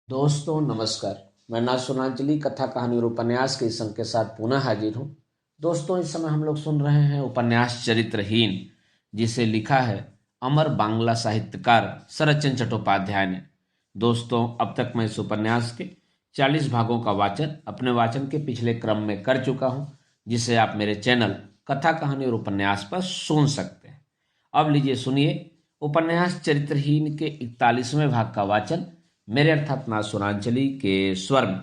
दोस्तों नमस्कार। मैं नासुनांजलि कथा कहानी और उपन्यास के इस अंक के साथ पुनः हाजिर हूँ। दोस्तों इस समय हम लोग सुन रहे हैं उपन्यास चरित्रहीन, जिसे लिखा है अमर बांग्ला साहित्यकार शरतचंद्र चट्टोपाध्याय ने। दोस्तों अब तक मैं इस उपन्यास के 40 भागों का वाचन अपने वाचन के पिछले क्रम में कर चुका हूँ, जिसे आप मेरे चैनल कथा कहानी और उपन्यास पर सुन सकते हैं। अब लीजिए सुनिए उपन्यास चरित्रहीन के 41वें भाग का वाचन मेरे अर्थात नासुरांचली के स्वर में।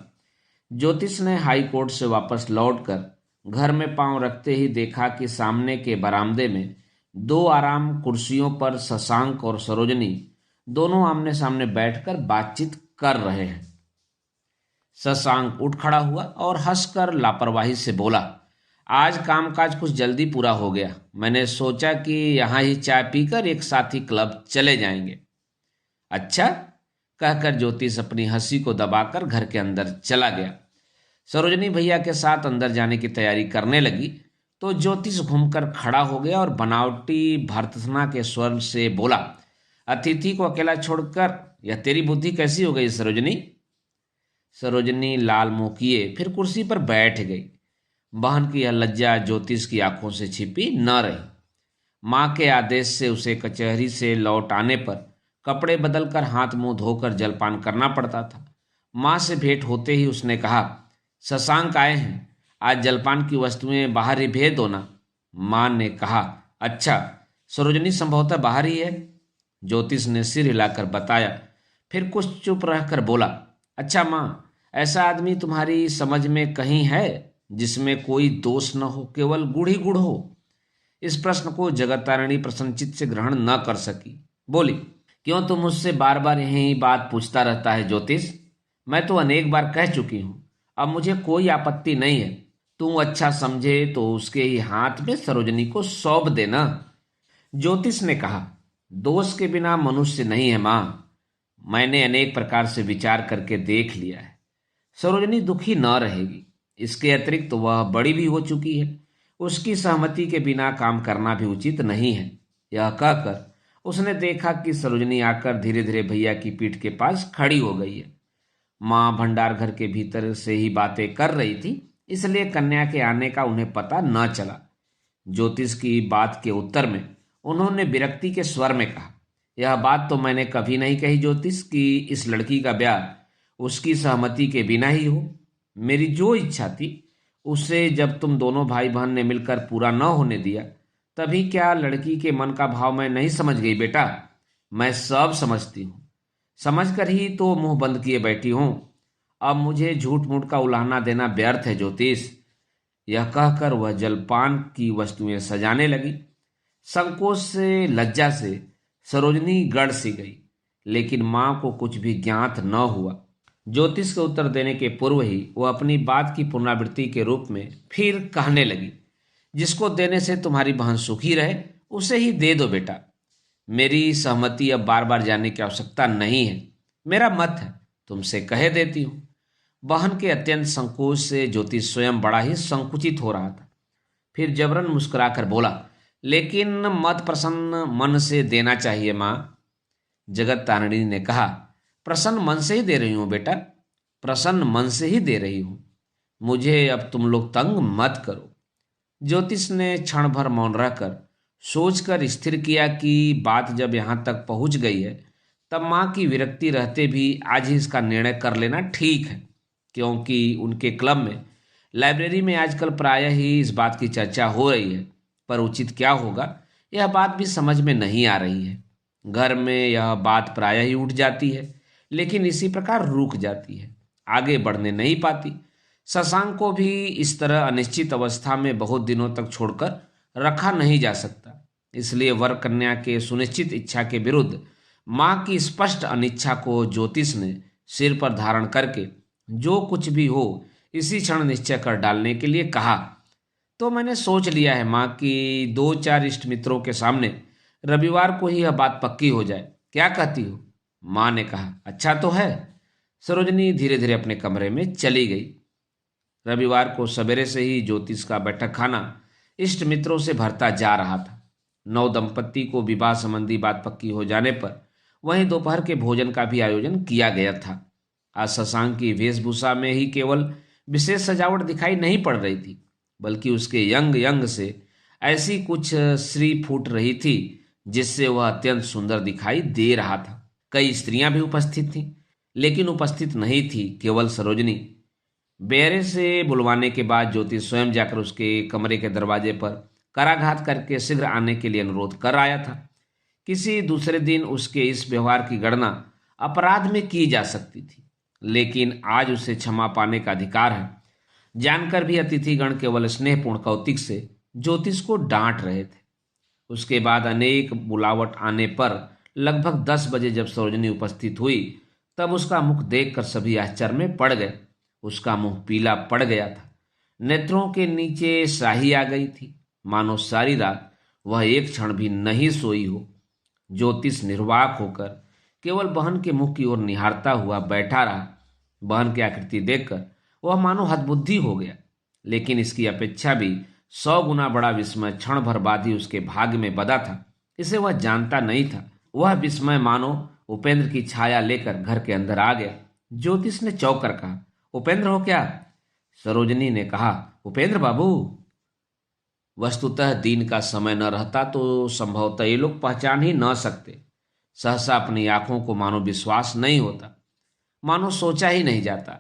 ज्योतिष ने हाई कोर्ट से वापस लौटकर घर में पांव रखते ही देखा कि सामने के बरामदे में दो आराम कुर्सियों पर शशांक और सरोजनी दोनों आमने सामने बैठकर बातचीत कर रहे हैं। शशांक उठ खड़ा हुआ और हंसकर लापरवाही से बोला, आज कामकाज कुछ जल्दी पूरा हो गया। मैंने सोचा कि यहाँ ही चाय पीकर एक साथ ही क्लब चले जाएंगे। अच्छा, कहकर ज्योतिष अपनी हंसी को दबाकर घर के अंदर चला गया। सरोजनी भैया के साथ अंदर जाने की तैयारी करने लगी तो ज्योतिष घूमकर खड़ा हो गया और बनावटी भर्त्सना के स्वर से बोला, अतिथि को अकेला छोड़कर यह तेरी बुद्धि कैसी हो गई सरोजनी? सरोजनी लाल मुंह किए फिर कुर्सी पर बैठ गई। बहन की यह लज्जा ज्योतिष की आंखों से छिपी न रही। माँ के आदेश से उसे कचहरी से लौट आने पर कपड़े बदलकर हाथ मुंह धोकर जलपान करना पड़ता था। माँ से भेंट होते ही उसने कहा, शशांक आए हैं, आज जलपान की वस्तुएं बाहर ही भेज दो ना। माँ ने कहा, अच्छा, सरोजनी संभवतः बाहर ही है। ज्योतिष ने सिर हिलाकर बताया, फिर कुछ चुप रहकर बोला, अच्छा माँ, ऐसा आदमी तुम्हारी समझ में कहीं है जिसमें कोई दोष न हो, केवल गुड़ ही गुड़ हो? इस प्रश्न को जगत्तारिणी प्रसन्नचित्त से ग्रहण न कर सकी। बोली, क्यों तुम मुझसे बार बार यही बात पूछता रहता है ज्योतिष? मैं तो अनेक बार कह चुकी हूं, अब मुझे कोई आपत्ति नहीं है। तू अच्छा समझे तो उसके ही हाथ में सरोजनी को सौंप देना। ज्योतिष ने कहा, दोष के बिना मनुष्य नहीं है मां। मैंने अनेक प्रकार से विचार करके देख लिया है। सरोजनी दुखी न रहेगी। इसके अतिरिक्त तो वह बड़ी भी हो चुकी है। उसकी सहमति के बिना काम करना भी उचित नहीं है। यह कहकर उसने देखा कि सरोजनी आकर धीरे धीरे भैया की पीठ के पास खड़ी हो गई है। माँ भंडार घर के भीतर से ही बातें कर रही थी, इसलिए कन्या के आने का उन्हें पता न चला। ज्योतिष की बात के उत्तर में उन्होंने विरक्ति के स्वर में कहा, यह बात तो मैंने कभी नहीं कही ज्योतिष कि इस लड़की का ब्याह उसकी सहमति के बिना ही हो। मेरी जो इच्छा थी उसे जब तुम दोनों भाई बहन ने मिलकर पूरा न होने दिया, तभी क्या लड़की के मन का भाव मैं नहीं समझ गई बेटा? मैं सब समझती हूँ, समझकर ही तो मुंह बंद किए बैठी हूँ। अब मुझे झूठ मूठ का उलाहना देना व्यर्थ है ज्योतिष। यह कहकर वह जलपान की वस्तुएं सजाने लगी। संकोच से, लज्जा से सरोजनी गड़ सी गई, लेकिन मां को कुछ भी ज्ञात न हुआ। ज्योतिष के उत्तर देने के पूर्व ही वह अपनी बात की पुनरावृत्ति के रूप में फिर कहने लगी, जिसको देने से तुम्हारी बहन सुखी रहे उसे ही दे दो बेटा। मेरी सहमति अब बार बार जानने की आवश्यकता नहीं है। मेरा मत है, तुमसे कहे देती हूँ। बहन के अत्यंत संकोच से ज्योतिष स्वयं बड़ा ही संकुचित हो रहा था। फिर जबरन मुस्कुराकर बोला, लेकिन मत प्रसन्न मन से देना चाहिए माँ। जगत तारिणी ने कहा, प्रसन्न मन से ही दे रही हूँ बेटा, प्रसन्न मन से ही दे रही हूँ। मुझे अब तुम लोग तंग मत करो। ज्योतिष ने क्षण भर मौन रहकर सोचकर स्थिर किया कि बात जब यहाँ तक पहुँच गई है, तब माँ की विरक्ति रहते भी आज ही इसका निर्णय कर लेना ठीक है, क्योंकि उनके क्लब में, लाइब्रेरी में आजकल प्रायः ही इस बात की चर्चा हो रही है। पर उचित क्या होगा, यह बात भी समझ में नहीं आ रही है। घर में यह बात प्रायः ही उठ जाती है, लेकिन इसी प्रकार रुक जाती है, आगे बढ़ने नहीं पाती। शशांक को भी इस तरह अनिश्चित अवस्था में बहुत दिनों तक छोड़कर रखा नहीं जा सकता। इसलिए वर कन्या के सुनिश्चित इच्छा के विरुद्ध माँ की स्पष्ट अनिच्छा को ज्योतिष ने सिर पर धारण करके जो कुछ भी हो इसी क्षण निश्चय कर डालने के लिए कहा। तो मैंने सोच लिया है माँ कि 2-4 इष्ट मित्रों के सामने रविवार को ही यह बात पक्की हो जाए। क्या कहती हो? माँ ने कहा, अच्छा तो है। सरोजनी धीरे धीरे अपने कमरे में चली गई। रविवार को सवेरे से ही ज्योतिष का बैठक खाना इष्ट मित्रों से भरता जा रहा था। नव दंपत्ति को विवाह संबंधी बात पक्की हो जाने पर वहीं दोपहर के भोजन का भी आयोजन किया गया था। आज शशांक की वेशभूषा में ही केवल विशेष सजावट दिखाई नहीं पड़ रही थी, बल्कि उसके यंग यंग से ऐसी कुछ श्री फूट रही थी जिससे वह अत्यंत सुंदर दिखाई दे रहा था। कई स्त्रियां भी उपस्थित थीं, लेकिन उपस्थित नहीं थी केवल सरोजनी। बेरे से बुलवाने के बाद ज्योति स्वयं जाकर उसके कमरे के दरवाजे पर कराघात करके शीघ्र आने के लिए अनुरोध कर आया था। किसी दूसरे दिन उसके इस व्यवहार की गणना अपराध में की जा सकती थी, लेकिन आज उसे क्षमा पाने का अधिकार है। जानकर भी अतिथिगण केवल स्नेहपूर्ण कौतिक से ज्योतिष को डांट रहे थे। उसके बाद अनेक बुलावट आने पर लगभग 10 बजे जब सरोजनी उपस्थित हुई, तब उसका मुख देखकर सभी आश्चर्य में पड़ गए। उसका मुंह पीला पड़ गया था, नेत्रों के नीचे स्याही आ गई थी, मानो सारी रात वह एक क्षण भी नहीं सोई हो। ज्योतिष निर्वाक होकर केवल बहन के मुख की ओर निहारता हुआ बैठा रहा। बहन की आकृति देखकर वह मानो हतबुद्धि हो गया, लेकिन इसकी अपेक्षा भी 100 गुना बड़ा विस्मय क्षण भर बाद ही उसके भाग्य में बधा था। इसे वह जानता नहीं था। वह विस्मय मानो उपेंद्र की छाया लेकर घर के अंदर आ गया। ज्योतिष ने चौंक कर कहा, उपेंद्र हो क्या? सरोजनी ने कहा, उपेंद्र बाबू। वस्तुतः दिन का समय न रहता तो संभवतः ये लोग पहचान ही न सकते। सहसा अपनी आंखों को मानो विश्वास नहीं होता, मानो सोचा ही नहीं जाता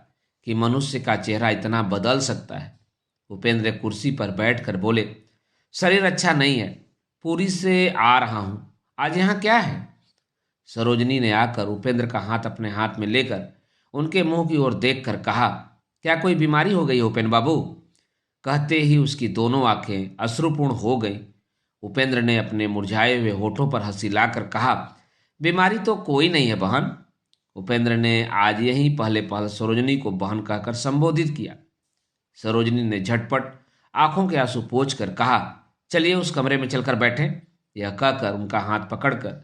कि मनुष्य का चेहरा इतना बदल सकता है। उपेंद्र कुर्सी पर बैठकर बोले, शरीर अच्छा नहीं है, पूरी से आ रहा हूं, आज यहाँ क्या है? सरोजनी ने आकर उपेंद्र का हाथ अपने हाथ में लेकर उनके मुंह की ओर देखकर कहा, क्या कोई बीमारी हो गई है उपेंद्र बाबू? कहते ही उसकी दोनों आंखें अश्रुपूर्ण हो गई। उपेंद्र ने अपने मुरझाए हुए होठों पर हंसी लाकर कहा, बीमारी तो कोई नहीं है बहन। उपेंद्र ने आज यही पहले पहल सरोजनी को बहन कहकर संबोधित किया। सरोजनी ने झटपट आंखों के आंसू पोंछकर कहा, चलिए उस कमरे में चलकर बैठें। यह कहकर उनका हाथ पकड़कर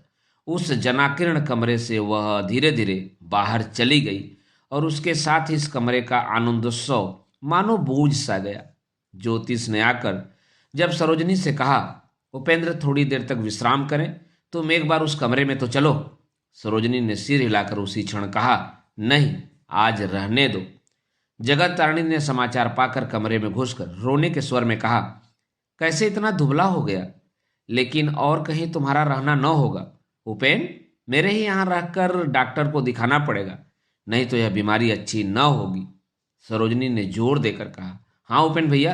उस जनाकीर्ण कमरे से वह धीरे धीरे बाहर चली गई और उसके साथ ही इस कमरे का आनंदोत्सव मानो बूझ सा गया। ज्योतिष ने आकर जब सरोजनी से कहा, उपेंद्र थोड़ी देर तक विश्राम करें, तुम एक बार उस कमरे में तो चलो। सरोजनी ने सिर हिलाकर उसी क्षण कहा, नहीं, आज रहने दो। जगत तारिणी ने समाचार पाकर कमरे में घुसकर रोने के स्वर में कहा, कैसे इतना दुबला हो गया? लेकिन और कहीं तुम्हारा रहना न होगा उपेन, मेरे ही यहाँ रहकर डॉक्टर को दिखाना पड़ेगा, नहीं तो यह बीमारी अच्छी न होगी। सरोजनी ने जोर देकर कहा, हाँ उपेन भैया,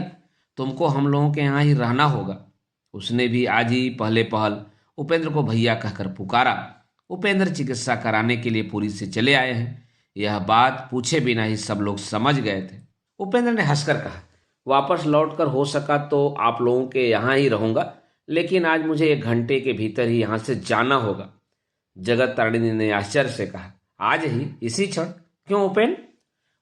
तुमको हम लोगों के यहाँ ही रहना होगा। उसने भी आज ही पहले पहल उपेंद्र को भैया कहकर पुकारा। उपेंद्र चिकित्सा कराने के लिए पुरी से चले आए हैं, यह बात पूछे बिना ही सब लोग समझ गए थे। उपेंद्र ने हंसकर कहा, वापस लौटकर हो सका तो आप लोगों के यहाँ ही रहूंगा, लेकिन आज मुझे 1 घंटे के भीतर ही यहाँ से जाना होगा। जगत तारिणी ने आश्चर्य से कहा, आज ही, इसी क्षण? क्यों उपेन?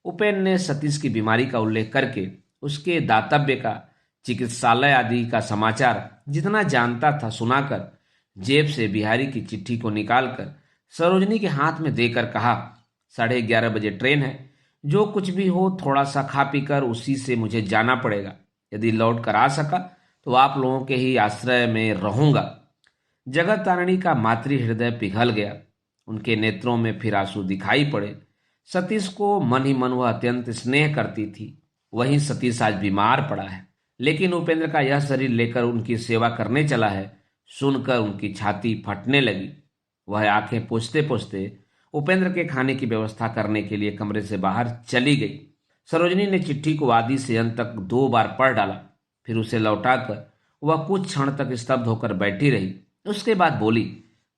उपेन ने सतीश की बीमारी का उल्लेख करके उसके दातव्य का, चिकित्सालय आदि का समाचार जितना जानता था सुनाकर जेब से बिहारी की चिट्ठी को निकालकर सरोजनी के हाथ में देकर कहा, 11:30 बजे ट्रेन है, जो कुछ भी हो थोड़ा सा खा पी कर उसी से मुझे जाना पड़ेगा। यदि लौट कर आ सका तो आप लोगों के ही आश्रय में रहूंगा। जगत तारिणी का मातृ हृदय पिघल गया, उनके नेत्रों में फिर आंसू दिखाई पड़े। सतीश को मन ही मन वह अत्यंत स्नेह करती थी, वहीं सतीश आज बीमार पड़ा है, लेकिन उपेंद्र का यह शरीर लेकर उनकी सेवा करने चला है, सुनकर उनकी छाती फटने लगी। वह आंखें पोंछते पोंछते उपेंद्र के खाने की व्यवस्था करने के लिए कमरे से बाहर चली गई। सरोजनी ने चिट्ठी को आदि से अंत तक 2 बार पढ़ डाला, फिर उसे लौटाकर वह कुछ क्षण तक स्तब्ध होकर बैठी रही। उसके बाद बोली,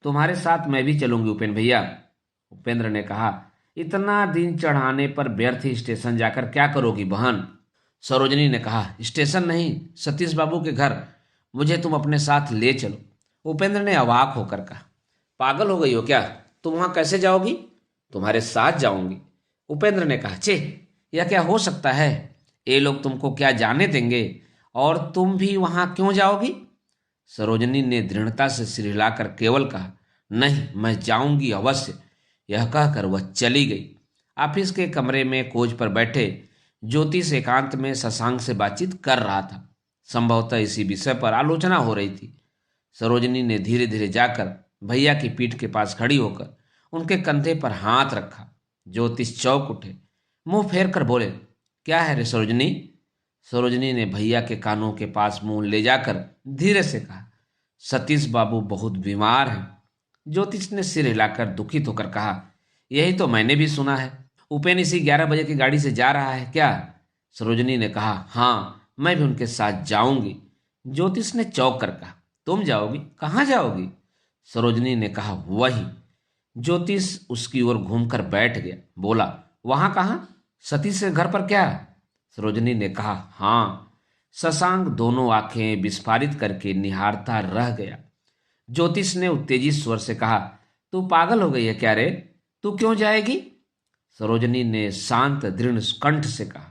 तुम्हारे साथ मैं भी चलूंगी उपेंद्र भैया। उपेंद्र ने कहा, इतना दिन चढ़ाने पर व्यर्थ ही स्टेशन जाकर क्या करोगी बहन? सरोजनी ने कहा, स्टेशन नहीं, सतीश बाबू के घर, मुझे तुम अपने साथ ले चलो। उपेंद्र ने अवाक होकर कहा, पागल हो गई हो क्या? तुम वहां कैसे जाओगी? तुम्हारे साथ जाऊंगी। उपेंद्र ने कहा, चे, यह क्या हो सकता है? ये लोग तुमको क्या जाने देंगे, और तुम भी वहां क्यों जाओगी? सरोजनी ने दृढ़ता से सिर हिलाकर केवल कहा, नहीं, मैं जाऊंगी अवश्य। यह कहकर वह चली गई। ऑफिस के कमरे में कोच पर बैठे ज्योतिष एकांत में शशांक से बातचीत कर रहा था। संभवतः इसी विषय पर आलोचना हो रही थी। सरोजनी ने धीरे धीरे जाकर भैया की पीठ के पास खड़ी होकर उनके कंधे पर हाथ रखा। ज्योतिष चौंक उठे, मुंह फेर कर बोले, क्या है रे सरोजनी? सरोजनी ने भैया के कानों के पास मुंह ले जाकर धीरे से कहा, सतीश बाबू बहुत बीमार हैं। ज्योतिष ने सिर हिलाकर दुखित होकर कहा, यही तो मैंने भी सुना है। उपेन इसी 11 बजे की गाड़ी से जा रहा है क्या? सरोजनी ने कहा, हाँ, मैं भी उनके साथ जाऊंगी। ज्योतिष ने चौंक कर कहा, तुम जाओगी? कहाँ जाओगी? सरोजनी ने कहा, वही। ज्योतिष उसकी ओर घूमकर बैठ गया, बोला, वहां कहाँ? सतीश के घर पर क्या? सरोजनी ने कहा, हाँ। शशांक दोनों आंखें विस्फारित करके निहारता रह गया। ज्योतिष ने उत्तेजित स्वर से कहा, तू पागल हो गई है क्या रे? तू क्यों जाएगी? सरोजनी ने शांत दृढ़ कंठ से कहा,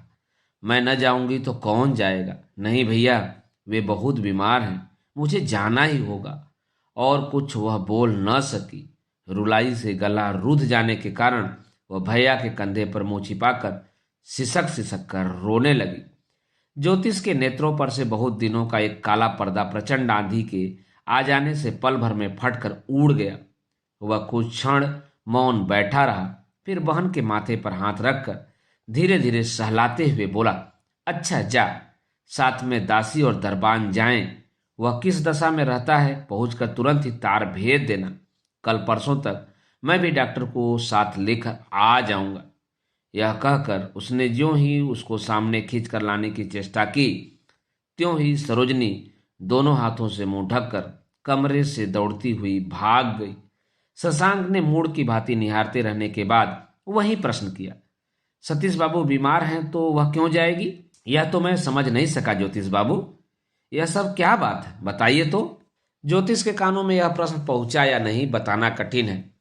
मैं न जाऊंगी तो कौन जाएगा? नहीं भैया, वे बहुत बीमार हैं, मुझे जाना ही होगा। और कुछ वह बोल न सकी। रुलाई से गला रुध जाने के कारण वह भैया के कंधे पर मुंह छिपाकर सिसक सिसक कर रोने लगी। ज्योतिष के नेत्रों पर से बहुत दिनों का एक काला पर्दा प्रचंड आंधी के आ जाने से पल भर में फटकर उड़ गया। वह कुछ क्षण मौन बैठा रहा, फिर बहन के माथे पर हाथ रखकर धीरे धीरे सहलाते हुए बोला, अच्छा जा, साथ में दासी और दरबान जाएं। वह किस दशा में रहता है पहुंचकर तुरंत ही तार भेज देना। कल परसों तक मैं भी डॉक्टर को साथ लेकर आ जाऊंगा। यह कहकर उसने ज्यों ही उसको सामने खींच कर लाने की चेष्टा की, त्यों ही सरोजनी दोनों हाथों से मुंह ढककर कमरे से दौड़ती हुई भाग गई। शशांक ने मूड की भांति निहारते रहने के बाद वही प्रश्न किया, सतीश बाबू बीमार हैं तो वह क्यों जाएगी? यह तो मैं समझ नहीं सका ज्योतिष बाबू, यह सब क्या बात है, बताइए तो। ज्योतिष के कानों में यह प्रश्न पहुंचा या नहीं बताना कठिन है।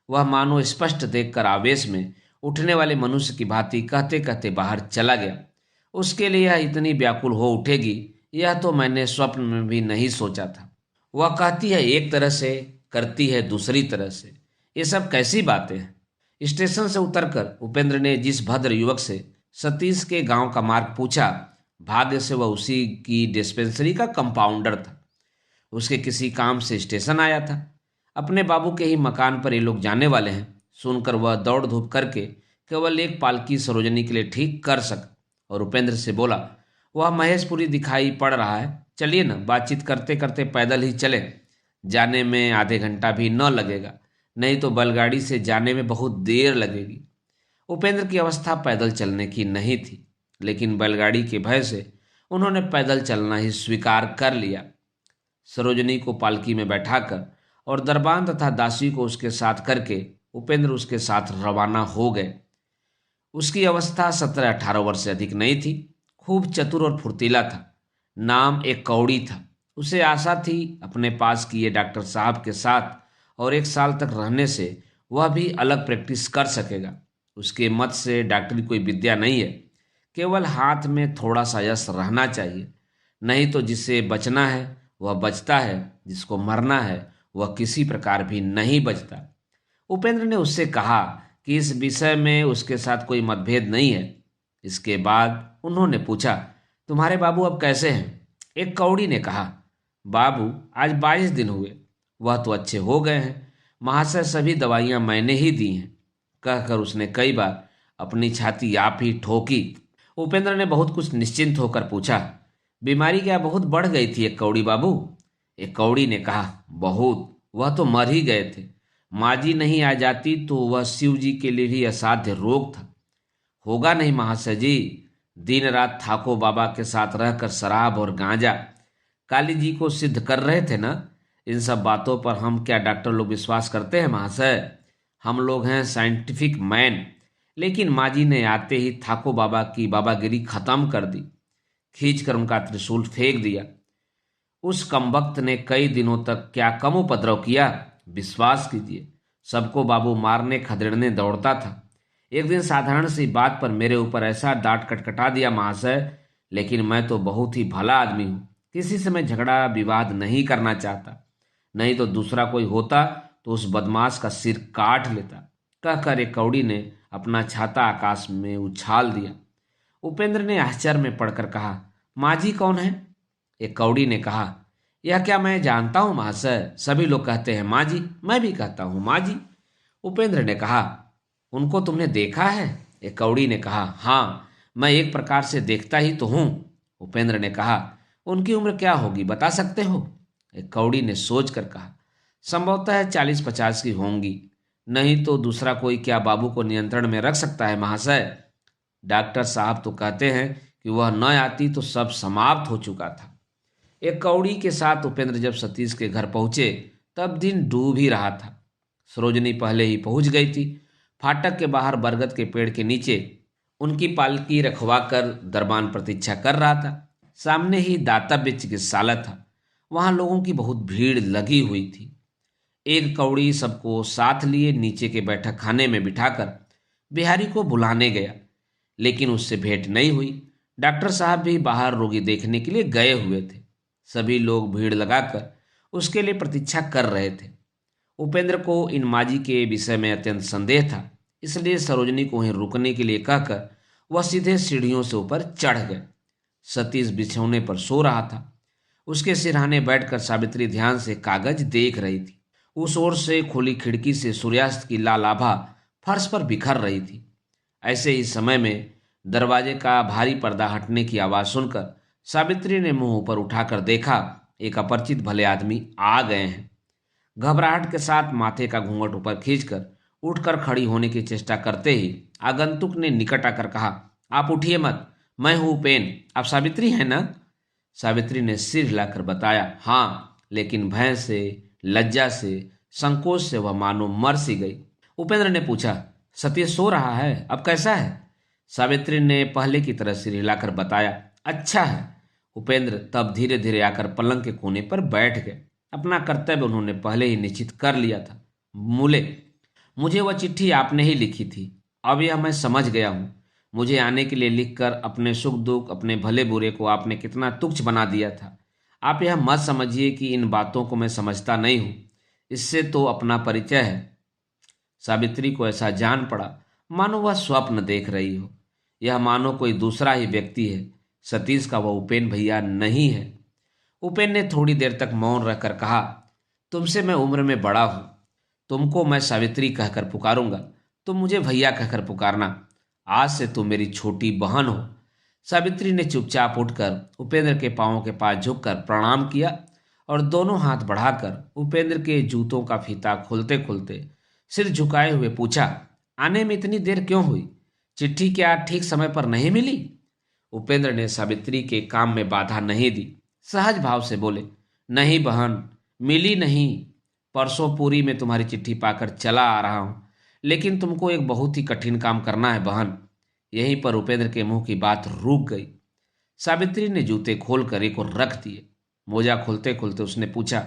वह मानो स्पष्ट देखकर आवेश में उठने वाले मनुष्य की भांति कहते कहते बाहर चला गया। उसके लिए यह इतनी व्याकुल हो उठेगी, यह तो मैंने स्वप्न में भी नहीं सोचा था। वह कहती है एक तरह से, करती है दूसरी तरह से, ये सब कैसी बातें हैं? स्टेशन से उतरकर उपेंद्र ने जिस भद्र युवक से सतीश के गांव का मार्ग पूछा, भाग्य से वह उसी की डिस्पेंसरी का कंपाउंडर था। उसके किसी काम से स्टेशन आया था। अपने बाबू के ही मकान पर ये लोग जाने वाले हैं सुनकर वह दौड़ धूप करके केवल एक पालकी सरोजनी के लिए ठीक कर सका और उपेंद्र से बोला, वह महेशपुरी दिखाई पड़ रहा है, चलिए ना, बातचीत करते करते पैदल ही चले, जाने में आधे घंटा भी न लगेगा, नहीं तो बैलगाड़ी से जाने में बहुत देर लगेगी। उपेंद्र की अवस्था पैदल चलने की नहीं थी, लेकिन बैलगाड़ी के भय से उन्होंने पैदल चलना ही स्वीकार कर लिया। सरोजनी को पालकी में बैठाकर और दरबान तथा दासी को उसके साथ करके उपेंद्र उसके साथ रवाना हो गए। उसकी अवस्था 17-18 वर्ष से अधिक नहीं थी। खूब चतुर और फुर्तीला था। नाम एक कौड़ी था। उसे आशा थी अपने पास किए डॉक्टर साहब के साथ और 1 साल तक रहने से वह भी अलग प्रैक्टिस कर सकेगा। उसके मत से डॉक्टरी कोई विद्या नहीं है, केवल हाथ में थोड़ा सा यश रहना चाहिए। नहीं तो जिसे बचना है वह बचता है, जिसको मरना है वह किसी प्रकार भी नहीं बचता। उपेंद्र ने उससे कहा कि इस विषय में उसके साथ कोई मतभेद नहीं है। इसके बाद उन्होंने पूछा, तुम्हारे बाबू अब कैसे हैं? एक कौड़ी ने कहा, बाबू आज 22 दिन हुए, वह तो अच्छे हो गए हैं महाशय, सभी दवाइयां मैंने ही दी हैं, कहकर उसने कई बार अपनी छाती आप ही ठोकी। उपेंद्र ने बहुत कुछ निश्चिंत होकर पूछा, बीमारी क्या बहुत बढ़ गई थी एक कौड़ी बाबू? एक कौड़ी ने कहा, बहुत, वह तो मर ही गए थे। माँ जी नहीं आ जाती तो वह शिव जी के लिए भी असाध्य रोग था। होगा नहीं महाशय जी, दिन रात ठाको बाबा के साथ रहकर शराब और गांजा काली जी को सिद्ध कर रहे थे ना। इन सब बातों पर हम क्या डॉक्टर लोग विश्वास करते हैं महाशय? हम लोग हैं साइंटिफिक मैन। लेकिन माँ जी ने आते ही ठाको बाबा की बाबागिरी खत्म कर दी, खींच कर उनका त्रिशूल फेंक दिया। उस कमबख्त ने कई दिनों तक क्या कम उपद्रव किया, विश्वास कीजिए। सबको बाबू मारने खदेड़ने दौड़ता था। एक दिन साधारण सी बात पर मेरे ऊपर ऐसा डांट कटकटा दिया महाशय, लेकिन मैं तो बहुत ही भला आदमी हूँ, किसी से मैं झगड़ा विवाद नहीं करना चाहता। नहीं तो दूसरा कोई होता तो उस बदमाश का सिर काट लेता, कहकर एक कौड़ी ने अपना छाता आकाश में उछाल दिया। उपेंद्र ने आश्चर्य में पड़कर कहा, माँ जी कौन है? एक कौड़ी ने कहा, यह क्या मैं जानता हूँ महाशय, सभी लोग कहते हैं माँ जी, मैं भी कहता हूँ माँ जी। उपेंद्र ने कहा, उनको तुमने देखा है? एक कौड़ी ने कहा। हाँ, मैं एक प्रकार से देखता ही तो हूँ। उपेंद्र ने कहा। उनकी उम्र क्या होगी, बता सकते हो? एक कौड़ी ने सोच कर कहा। संभवतः 40-50 की होंगी, नहीं तो दूसरा कोई क्या बाबू को नियंत्रण में रख सकता है महाशय? डॉक्टर साहब तो कहते हैं कि वह न आती तो सब समाप्त हो चुका था। एक कौड़ी के साथ उपेंद्र जब सतीश के घर पहुंचे तब दिन डूब ही रहा था। सरोजनी पहले ही पहुंच गई थी। फाटक के बाहर बरगद के पेड़ के नीचे उनकी पालकी रखवा कर दरबान प्रतीक्षा कर रहा था। सामने ही दातव्य चिकित्सालय था। वहां लोगों की बहुत भीड़ लगी हुई थी। एक कौड़ी सबको साथ लिए नीचे के बैठक खाने में बिठाकर बिहारी को बुलाने गया, लेकिन उससे भेंट नहीं हुई। डॉक्टर साहब भी बाहर रोगी देखने के लिए गए हुए थे। सभी लोग भीड़ लगाकर उसके लिए प्रतीक्षा कर रहे थे। उपेंद्र को इन माजी के विषय में अत्यंत संदेह था, इसलिए सरोजनी को वहीं रुकने के लिए कहकर वह सीधे सीढ़ियों से ऊपर चढ़ गए। सतीश बिछौने पर सो रहा था। उसके सिरहाने बैठकर सावित्री ध्यान से कागज देख रही थी। उस ओर से खुली खिड़की से सूर्यास्त की लाल आभा फर्श पर बिखर रही थी। ऐसे ही समय में दरवाजे का भारी पर्दा हटने की आवाज सुनकर सावित्री ने मुंह ऊपर उठाकर देखा। एक अपरिचित भले आदमी आ गए हैं। घबराहट के साथ माथे का घूंघट ऊपर खींचकर उठकर खड़ी होने की चेष्टा करते ही आगंतुक ने निकट आकर कहा, आप उठिए मत, मैं हूं उपेन। आप सावित्री हैं ना? सावित्री ने सिर हिलाकर बताया, हाँ, लेकिन भय से, लज्जा से, संकोच से वह मानो मर सी गई। उपेंद्र ने पूछा, सतीश सो रहा है, अब कैसा है? सावित्री ने पहले की तरह सिर हिलाकर बताया, अच्छा है। उपेंद्र तब धीरे धीरे आकर पलंग के कोने पर बैठ गए। अपना कर्तव्य उन्होंने पहले ही निश्चित कर लिया था। मूले, मुझे वह चिट्ठी आपने ही लिखी थी, अब यह मैं समझ गया हूँ। मुझे आने के लिए लिखकर अपने सुख दुख, अपने भले बुरे को आपने कितना तुच्छ बना दिया था। आप यह मत समझिए कि इन बातों को मैं समझता नहीं हूँ, इससे तो अपना परिचय है। सावित्री को ऐसा जान पड़ा मानो वह स्वप्न देख रही हो। यह मानो कोई दूसरा ही व्यक्ति है। सतीश का वह उपेन भैया नहीं है। उपेन ने थोड़ी देर तक मौन रहकर कहा, तुमसे मैं उम्र में बड़ा हूं, तुमको मैं सावित्री कहकर पुकारूंगा, तुम मुझे भैया कहकर पुकारना। आज से तुम मेरी छोटी बहन हो। सावित्री ने चुपचाप उठकर उपेंद्र के पांवों के पास झुककर प्रणाम किया और दोनों हाथ बढ़ाकर उपेंद्र के जूतों का फीता खोलते खोलते सिर झुकाए हुए पूछा, आने में इतनी देर क्यों हुई? चिट्ठी क्या ठीक समय पर नहीं मिली? उपेंद्र ने सावित्री के काम में बाधा नहीं दी। सहज भाव से बोले, नहीं बहन, मिली नहीं। परसों पूरी में तुम्हारी चिट्ठी पाकर चला आ रहा हूं, लेकिन तुमको एक बहुत ही कठिन काम करना है बहन। यहीं पर उपेंद्र के मुंह की बात रुक गई। सावित्री ने जूते खोलकर एक और रख दिए। मोजा खोलते खोलते उसने पूछा,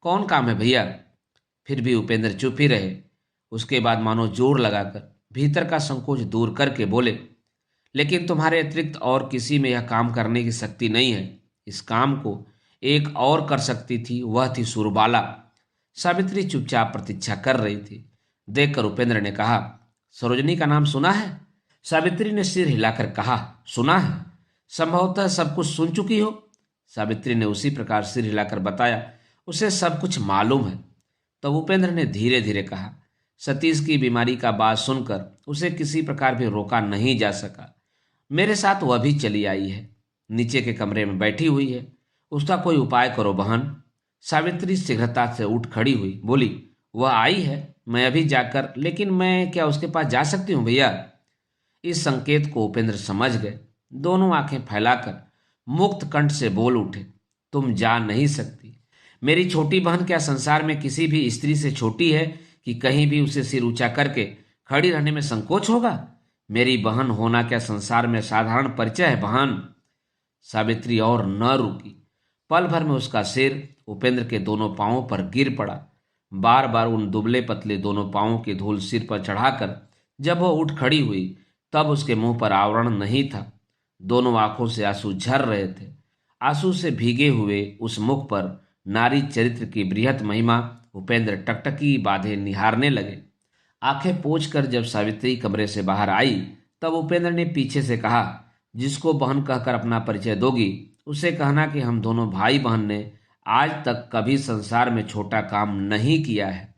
कौन काम है भैया? फिर भी उपेंद्र चुप ही रहे। उसके बाद मानो जोर लगाकर भीतर का संकोच दूर करके बोले, लेकिन तुम्हारे अतिरिक्त और किसी में यह काम करने की शक्ति नहीं है। इस काम को एक और कर सकती थी, वह थी सुरबाला। सावित्री चुपचाप प्रतीक्षा कर रही थी। देखकर उपेंद्र ने कहा, सरोजनी का नाम सुना है? सावित्री ने सिर हिलाकर कहा, सुना है। संभवतः सब कुछ सुन चुकी हो। सावित्री ने उसी प्रकार सिर हिलाकर बताया, उसे सब कुछ मालूम है। तब उपेंद्र ने धीरे धीरे कहा, सतीश की बीमारी का बात सुनकर उसे किसी प्रकार भी रोका नहीं जा सका। मेरे साथ वह भी चली आई है, नीचे के कमरे में बैठी हुई है। उसका कोई उपाय करो बहन। सावित्री शीघ्रता से उठ खड़ी हुई, बोली, वह आई है, मैं अभी जाकर, लेकिन मैं क्या उसके पास जा सकती हूँ भैया? इस संकेत को उपेंद्र समझ गए। दोनों आंखें फैलाकर मुक्त कंठ से बोल उठे, तुम जा नहीं सकती। मेरी छोटी बहन क्या संसार में किसी भी स्त्री से छोटी है कि कहीं भी उसे सिर ऊंचा करके खड़ी रहने में संकोच होगा? मेरी बहन होना क्या संसार में साधारण परिचय है बहन? सावित्री और न रुकी। पल भर में उसका सिर उपेंद्र के दोनों पांवों पर गिर पड़ा। बार बार उन दुबले पतले दोनों पांवों की धूल सिर पर चढ़ाकर जब वह उठ खड़ी हुई तब उसके मुंह पर आवरण नहीं था। दोनों आंखों से आंसू झर रहे थे। आंसू से भीगे हुए उस मुख पर नारी चरित्र की बृहत महिमा उपेंद्र टकटकी बांधे निहारने लगे। आंखें पोंछकर जब सावित्री कमरे से बाहर आई तब उपेंद्र ने पीछे से कहा, जिसको बहन कहकर अपना परिचय दोगी उसे कहना कि हम दोनों भाई बहन ने आज तक कभी संसार में छोटा काम नहीं किया है।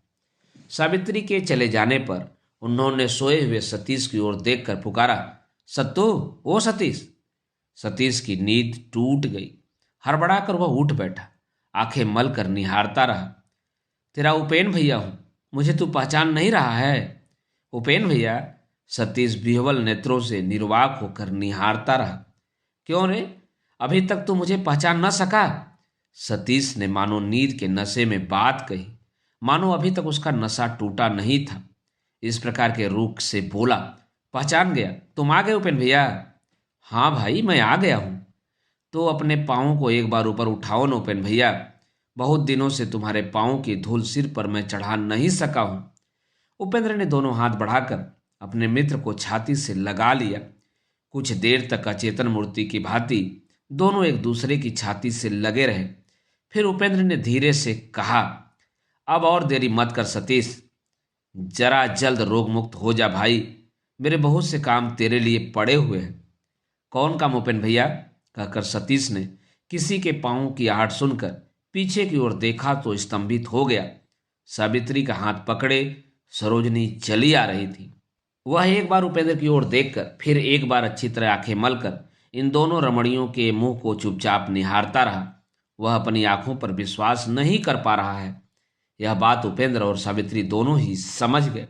सावित्री के चले जाने पर उन्होंने सोए हुए सतीश की ओर देखकर पुकारा, सत्तू, ओ सतीश। सतीश की नींद टूट गई। हड़बड़ाकर वह उठ बैठा, आंखें मल कर निहारता रहा। तेरा उपेन भैया हूं, मुझे तू पहचान नहीं रहा है? उपेन भैया? सतीश विह्वल नेत्रों से निर्वाक होकर निहारता रहा। क्यों रे, अभी तक तू मुझे पहचान न सका? सतीश ने मानो नींद के नशे में बात कही, मानो अभी तक उसका नशा टूटा नहीं था। इस प्रकार के रूख से बोला, पहचान गया, तुम आ गए उपेन भैया? हाँ भाई, मैं आ गया हूं। तो अपने पाँव को एक बार ऊपर उठाओ न उपेन भैया, बहुत दिनों से तुम्हारे पाँव की धूल सिर पर मैं चढ़ा नहीं सका हूं। उपेंद्र ने दोनों हाथ बढ़ाकर अपने मित्र को छाती से लगा लिया। कुछ देर तक अचेतन मूर्ति की भांति दोनों एक दूसरे की छाती से लगे रहे। फिर उपेंद्र ने धीरे से कहा, अब और देरी मत कर सतीश, जरा जल्द रोग मुक्त हो जा भाई, मेरे बहुत से काम तेरे लिए पड़े हुए हैं। कौन काम उपेन भैया? कहकर सतीश ने किसी के पांवों की आहट सुनकर पीछे की ओर देखा तो स्तंभित हो गया। सावित्री का हाथ पकड़े सरोजनी चली आ रही थी। वह एक बार उपेंद्र की ओर देखकर फिर एक बार अच्छी तरह आंखें मलकर इन दोनों रमणियों के मुंह को चुपचाप निहारता रहा। वह अपनी आंखों पर विश्वास नहीं कर पा रहा है। यह बात उपेंद्र और सावित्री दोनों ही समझ गए।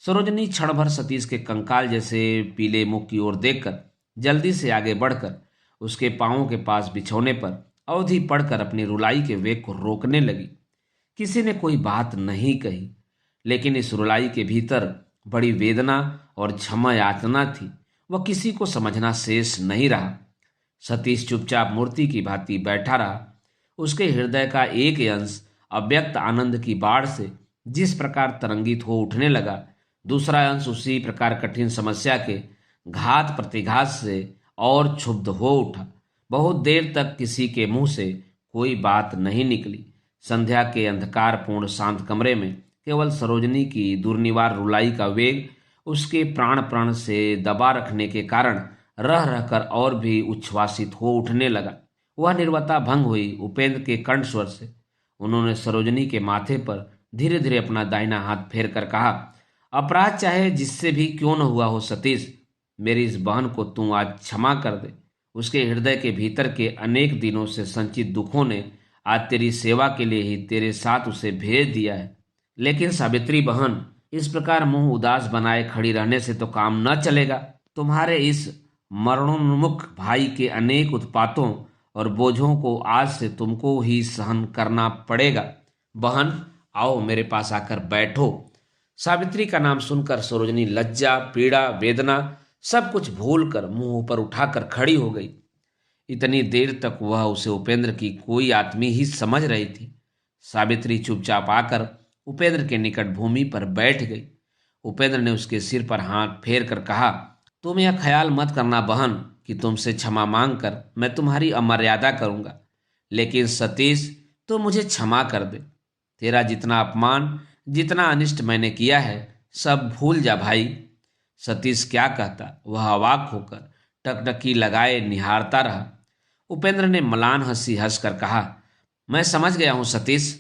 सरोजनी क्षण भर सतीश के कंकाल जैसे पीले मुख की ओर देखकर जल्दी से आगे बढ़कर उसके पांवों के पास बिछौने पर अवधि पढ़कर अपनी रुलाई के वेग को रोकने लगी। किसी ने कोई बात नहीं कही, लेकिन इस रुलाई के भीतर बड़ी वेदना और क्षमा यातना थी। वह किसी को समझना शेष नहीं रहा। सतीश चुपचाप मूर्ति की भांति बैठा रहा। उसके हृदय का एक अंश अव्यक्त आनंद की बाढ़ से जिस प्रकार तरंगित हो उठने लगा, दूसरा अंश उसी प्रकार कठिन समस्या के घात प्रतिघात से और क्षुब्ध हो उठा। बहुत देर तक किसी के मुंह से कोई बात नहीं निकली। संध्या के अंधकारपूर्ण शांत कमरे में केवल सरोजनी की दुर्निवार रुलाई का वेग उसके प्राण प्राण से दबा रखने के कारण रह रहकर और भी उच्छ्वासित हो उठने लगा। वह निर्वता भंग हुई उपेंद्र के कंठ स्वर से। उन्होंने सरोजनी के माथे पर धीरे धीरे अपना दाहिना हाथ फेर कर कहा, अपराध चाहे जिससे भी क्यों न हुआ हो सतीश, मेरी इस बहन को तू आज क्षमा कर दे। उसके हृदय के भीतर के अनेक दिनों से संचित दुखों ने आज तेरी सेवा के लिए ही तेरे साथ उसे भेज दिया है। लेकिन सावित्री बहन, इस प्रकार मुंह उदास बनाए खड़ी रहने से तो काम न चलेगा। तुम्हारे इस मरणोन्मुख भाई के अनेक उत्पातों और बोझों को आज से तुमको ही सहन करना पड़ेगा। बहन, आओ मेरे पास आकर बैठो। सावित्री का नाम सुनकर सरोजनी लज्जा, पीड़ा, वेदना सब कुछ भूलकर मुंह ऊपर उठाकर खड़ी हो गई। इतनी देर तक वह उसे उपेंद्र की कोई आत्मी ही समझ रही थी। सावित्री चुपचाप आकर उपेंद्र के निकट भूमि पर बैठ गई। उपेंद्र ने उसके सिर पर हाथ फेर कर कहा, तुम यह ख्याल मत करना बहन कि तुमसे क्षमा मांगकर मैं तुम्हारी अमर्यादा करूंगा। लेकिन सतीश, तो मुझे क्षमा कर दे। तेरा जितना अपमान, जितना अनिष्ट मैंने किया है, सब भूल जा भाई। सतीश क्या कहता, वह अवाक होकर टकटकी लगाए निहारता रहा। उपेंद्र ने मलान हंसी हंसकर कहा, मैं समझ गया हूं सतीश,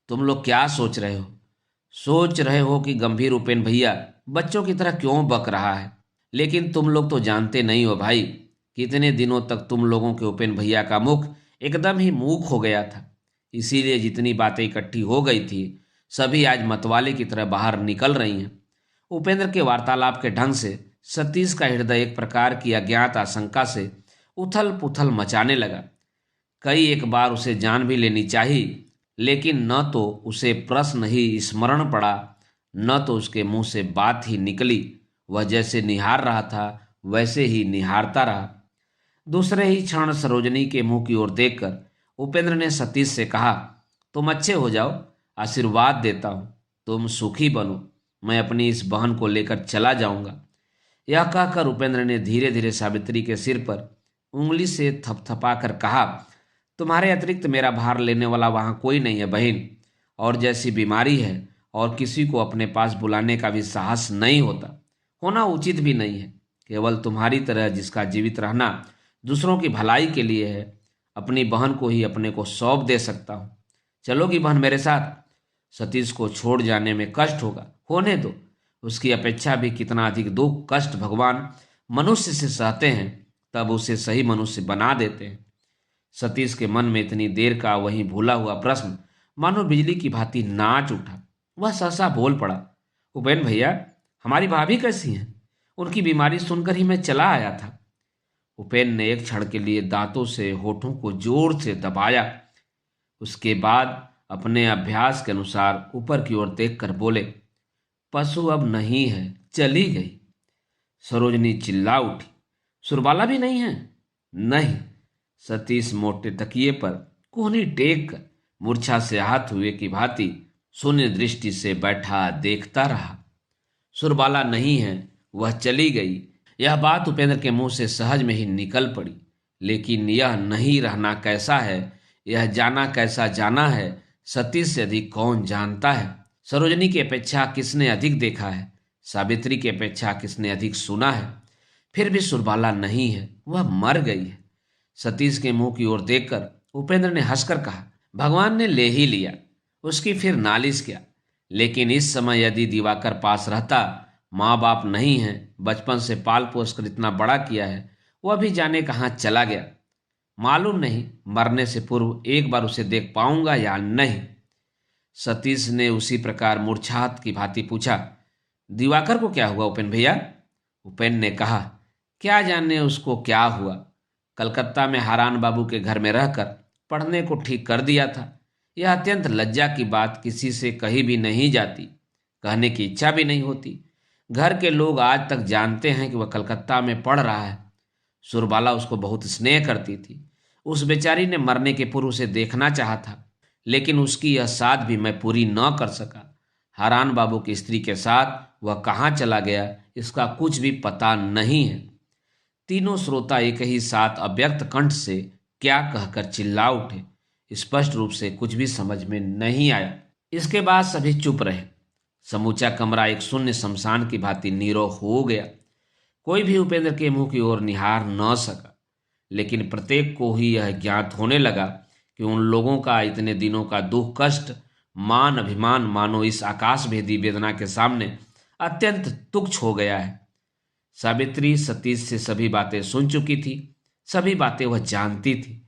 तुम लोग क्या सोच रहे हो। सोच रहे हो कि गंभीर उपेन भैया बच्चों की तरह क्यों बक रहा है। लेकिन तुम लोग तो जानते नहीं हो भाई, कितने दिनों तक तुम लोगों के उपेन भैया का मुख एकदम ही मूक हो गया था। इसीलिए जितनी बातें इकट्ठी हो गई थी सभी आज मतवाले की तरह बाहर निकल रही हैं। उपेंद्र के वार्तालाप के ढंग से सतीश का हृदय एक प्रकार की अज्ञात आशंका से उथल पुथल मचाने लगा। कई एक बार उसे जान भी लेनी चाहिए, लेकिन न तो उसे प्रश्न ही स्मरण पड़ा, न तो उसके मुंह से बात ही निकली। वह जैसे निहार रहा था वैसे ही निहारता रहा। दूसरे ही क्षण सरोजनी के मुंह की ओर देखकर उपेंद्र ने सतीश से कहा, तुम अच्छे हो जाओ, आशीर्वाद देता हूं, तुम सुखी बनो, मैं अपनी इस बहन को लेकर चला जाऊंगा। यह कहकर उपेंद्र ने धीरे धीरे सावित्री के सिर पर उंगली से थपथपा कर कहा, तुम्हारे अतिरिक्त मेरा भार लेने वाला वहां कोई नहीं है बहन, और जैसी बीमारी है और किसी को अपने पास बुलाने का भी साहस नहीं होता, होना उचित भी नहीं है। केवल तुम्हारी तरह जिसका जीवित रहना दूसरों की भलाई के लिए है, अपनी बहन को ही अपने को सौंप दे सकता हूँ। चलोगी बहन मेरे साथ? सतीश को छोड़ जाने में कष्ट होगा, होने दो, उसकी अपेक्षा भी कितना अधिक दुख कष्ट भगवान मनुष्य से सहते हैं, तब उसे सही मनुष्य बना देते हैं। सतीश के मन में इतनी देर का वही भूला हुआ प्रश्न मानो बिजली की भांति नाच उठा। वह सहसा बोल पड़ा, उपेन भैया, हमारी भाभी कैसी हैं? उनकी बीमारी सुनकर ही मैं चला आया था। उपेन ने एक क्षण के लिए दांतों से होठों को जोर से दबाया। उसके बाद अपने अभ्यास के अनुसार ऊपर की ओर देखकर बोले, पशु अब नहीं है, चली गई। सरोजनी चिल्ला उठी, सुरबाला भी नहीं है? नहीं। सतीश मोटे तकिए पर कोहनी टेक कर मूर्छा से आहत हुए की भांति शून्य दृष्टि से बैठा देखता रहा। सुरबाला नहीं है, वह चली गई। यह बात उपेंद्र के मुंह से सहज में ही निकल पड़ी, लेकिन यह नहीं रहना कैसा है, यह जाना कैसा जाना है, सतीश से अधिक कौन जानता है। सरोजनी की अपेक्षा किसने अधिक देखा है, सावित्री की अपेक्षा किसने अधिक सुना है। फिर भी सुरबाला नहीं है, वह मर गई है। सतीश के मुंह की ओर देखकर उपेंद्र ने हंसकर कहा, भगवान ने ले ही लिया, उसकी फिर नालिश क्या। लेकिन इस समय यदि दिवाकर पास रहता, माँ बाप नहीं है, बचपन से पाल पोस कर इतना बड़ा किया है, वह भी जाने कहाँ चला गया। मालूम नहीं मरने से पूर्व एक बार उसे देख पाऊंगा या नहीं। सतीश ने उसी प्रकार मूर्छात की भांति पूछा, दिवाकर को क्या हुआ उपेन भैया? उपेन ने कहा, क्या जाने उसको क्या हुआ। कलकत्ता में हारान बाबू के घर में रहकर पढ़ने को ठीक कर दिया था। यह अत्यंत लज्जा की बात किसी से कही भी नहीं जाती, कहने की इच्छा भी नहीं होती। घर के लोग आज तक जानते हैं कि वह कलकत्ता में पढ़ रहा है। सुरबाला उसको बहुत स्नेह करती थी। उस बेचारी ने मरने के पूर्व उसे देखना चाहा था, लेकिन उसकी यह साध भी मैं पूरी न कर सका। हारान बाबू की स्त्री के साथ वह कहाँ चला गया, इसका कुछ भी पता नहीं है। तीनों श्रोता एक ही साथ अव्यक्त कंठ से क्या कहकर चिल्ला उठे। स्पष्ट रूप से कुछ भी समझ में नहीं आया। इसके बाद सभी चुप रहे। समूचा कमरा एक शून्य शमशान की भांति नीरव हो गया। कोई भी उपेंद्र के मुंह की ओर निहार न सका, लेकिन प्रत्येक को ही यह ज्ञात होने लगा कि उन लोगों का इतने दिनों का दुख कष्ट मान अभिमान मानो इस आकाश भेदी वेदना के सामने अत्यंत तुच्छ हो गया है। सावित्री सतीश से सभी बातें सुन चुकी थी, सभी बातें वह जानती थी।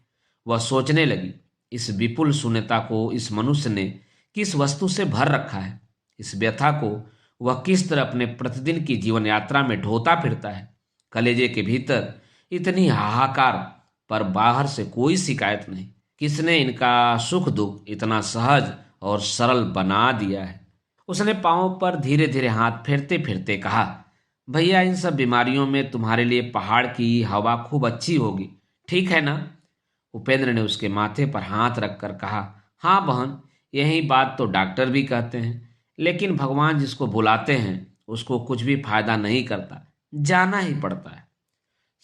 वह सोचने लगी, इस विपुल शून्यता को इस मनुष्य ने किस वस्तु से भर रखा है। इस व्यथा को वह किस तरह अपने प्रतिदिन की जीवन यात्रा में ढोता फिरता है। कलेजे के भीतर इतनी हाहाकार, पर बाहर से कोई शिकायत नहीं। किसने इनका सुख दुख इतना सहज और सरल बना दिया है। उसने पांव पर धीरे धीरे हाथ फेरते फिरते कहा, भैया, इन सब बीमारियों में तुम्हारे लिए पहाड़ की हवा खूब अच्छी होगी, ठीक है ना? उपेंद्र ने उसके माथे पर हाथ रखकर कहा, हाँ बहन, यही बात तो डॉक्टर भी कहते हैं, लेकिन भगवान जिसको बुलाते हैं उसको कुछ भी फायदा नहीं करता, जाना ही पड़ता है।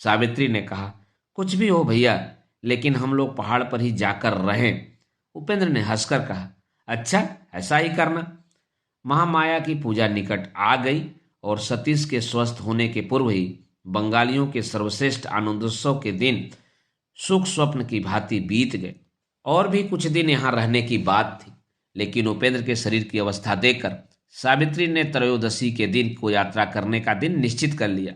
सावित्री ने कहा, कुछ भी हो भैया, लेकिन हम लोग पहाड़ पर ही जाकर रहें। उपेंद्र ने हंसकर कहा, अच्छा, ऐसा ही करना। महामाया की पूजा निकट आ गई और सतीश के स्वस्थ होने के पूर्व ही बंगालियों के सर्वश्रेष्ठ आनंदोत्सव के दिन सुख स्वप्न की भांति बीत गए। और भी कुछ दिन यहाँ रहने की बात थी, लेकिन उपेंद्र के शरीर की अवस्था देखकर सावित्री ने त्रयोदशी के दिन को यात्रा करने का दिन निश्चित कर लिया।